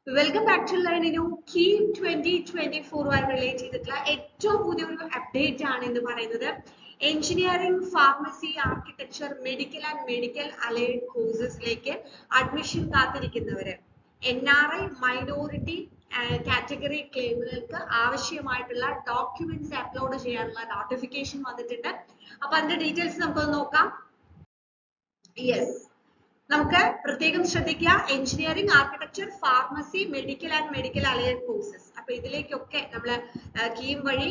Welcome back to ലേണിനു KEAM 2024 ആയി relate ചെയ്തിട്ടുള്ള ഏറ്റവും പുതിയൊരു അപ്ഡേറ്റ് ആണ് എന്ന് പറയുന്നത്. Engineering, pharmacy, architecture, medical and medical allied കോഴ്സസിലേക്ക് അഡ്മിഷൻ കാത്തിരിക്കുന്നവര്, NRI, മൈനോറിറ്റി കാറ്റഗറി ക്ലെയിമുകൾക്ക് ആവശ്യമായിട്ടുള്ള ഡോക്യുമെന്റ്സ് അപ്ലോഡ് ചെയ്യാനുള്ള നോട്ടിഫിക്കേഷൻ വന്നിട്ടുണ്ട്. അപ്പൊ അതിന്റെ ഡീറ്റെയിൽസ് നമുക്കൊന്ന് നോക്കാം. യെസ്, നമുക്ക് പ്രത്യേകം ശ്രദ്ധിക്കുക. Engineering, architecture, pharmacy, medical and medical allied courses, അപ്പൊ ഇതിലേക്കൊക്കെ നമ്മൾ കീം വഴി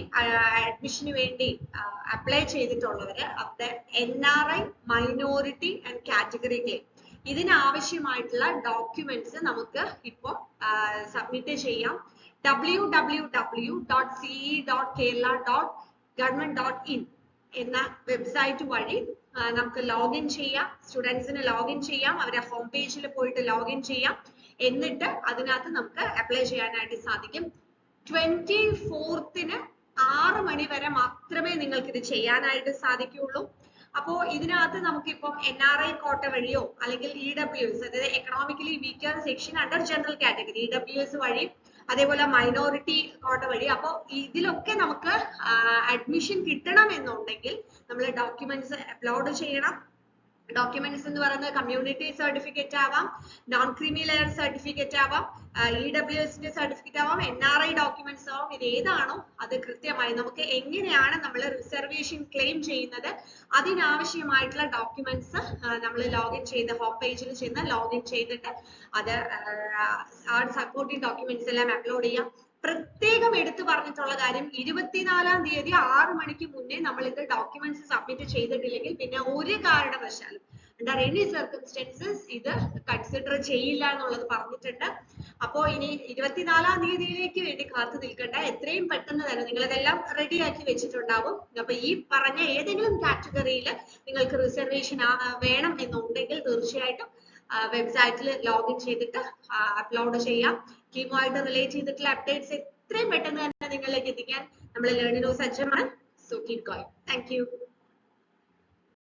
അഡ്മിഷന് വേണ്ടി അപ്ലൈ ചെയ്തിട്ടുള്ളവര് അവിടെ NRI, minority and category claim ഇതിനാവശ്യമായിട്ടുള്ള ഡോക്യുമെന്റ്സ് നമുക്ക് ഇപ്പോൾ സബ്മിറ്റ് ചെയ്യാം. www.ce.kerala.government.in എന്ന വെബ്സൈറ്റ് വഴി നമുക്ക് ലോഗിൻ ചെയ്യാം. സ്റ്റുഡൻസിന് ലോഗിൻ ചെയ്യാം, അവരുടെ ഹോം പേജിൽ പോയിട്ട് ലോഗിൻ ചെയ്യാം. എന്നിട്ട് അതിനകത്ത് നമുക്ക് അപ്ലൈ ചെയ്യാനായിട്ട് സാധിക്കും. 24th 6 മണി വരെ മാത്രമേ നിങ്ങൾക്ക് ഇത് ചെയ്യാനായിട്ട് സാധിക്കുകയുള്ളൂ. അപ്പോ ഇതിനകത്ത് നമുക്കിപ്പം NRI കോട്ട വഴിയോ അല്ലെങ്കിൽ EWS, അതായത് economically weaker section under general category EWS വഴി, അതേപോലെ മൈനോറിറ്റി കോട്ട വഴി, അപ്പോൾ ഇതിലൊക്കെ നമുക്ക് അഡ്മിഷൻ കിട്ടണം എന്നുണ്ടെങ്കിൽ നമ്മൾ ഡോക്യുമെന്റ്സ് അപ്ലോഡ് ചെയ്യണം. ഡോക്യുമെന്റ്സ് എന്ന് പറയുന്നത് കമ്മ്യൂണിറ്റി സർട്ടിഫിക്കറ്റ് ആവാം, നോൺ ക്രീമി ലെയർ സർട്ടിഫിക്കറ്റ് ആവാം, EWS സർട്ടിഫിക്കറ്റ് ആവാം, NRI ഡോക്യുമെന്റ്സ് ആവാം. ഇത് ഏതാണോ അത് കൃത്യമായി നമുക്ക് എങ്ങനെയാണ് നമ്മൾ റിസർവേഷൻ ക്ലെയിം ചെയ്യുന്നത് അതിനാവശ്യമായിട്ടുള്ള ഡോക്യുമെന്റ്സ് നമ്മൾ ലോഗിൻ ചെയ്ത് ഹോം പേജിൽ ചെന്ന് ലോഗിൻ ചെയ്തിട്ട് അത് ആ സപ്പോർട്ടിംഗ് ഡോക്യുമെന്റ്സ് എല്ലാം അപ്ലോഡ് ചെയ്യാം. പ്രത്യേകം എടുത്തു പറഞ്ഞിട്ടുള്ള കാര്യം, 24-ാം തീയതി 6 മണിക്ക് മുന്നേ നമ്മൾ ഇത് ഡോക്യുമെന്റ്സ് സബ്മിറ്റ് ചെയ്തിട്ടില്ലെങ്കിൽ പിന്നെ ഒരു കാരണവശാലും അണ്ടർ എനി സർക്കംസ്റ്റൻസസ് ഇത് കൺസിഡർ ചെയ്യില്ല എന്നുള്ളത് പറഞ്ഞിട്ടുണ്ട്. അപ്പോ ഇനി 24-ാം തീയതിയിലേക്ക് വേണ്ടി കാത്തു നിൽക്കേണ്ട, എത്രയും പെട്ടെന്ന് തന്നെ നിങ്ങൾ ഇതെല്ലാം റെഡിയാക്കി വെച്ചിട്ടുണ്ടാവും. അപ്പൊ ഈ പറഞ്ഞ ഏതെങ്കിലും കാറ്റഗറിയിൽ നിങ്ങൾക്ക് റിസർവേഷൻ വേണം എന്നുണ്ടെങ്കിൽ തീർച്ചയായിട്ടും വെബ്സൈറ്റിൽ ലോഗിൻ ചെയ്തിട്ട് അപ്ലോഡ് ചെയ്യാം. കീമുമായിട്ട് റിലേറ്റ് ചെയ്തിട്ടുള്ള അപ്ഡേറ്റ്സ് എത്രയും പെട്ടെന്ന് തന്നെ നിങ്ങളിലേക്ക് എത്തിക്കാൻ നമ്മൾ ലേണിനോ സജ്ജമാണ്. So keep going. Thank U.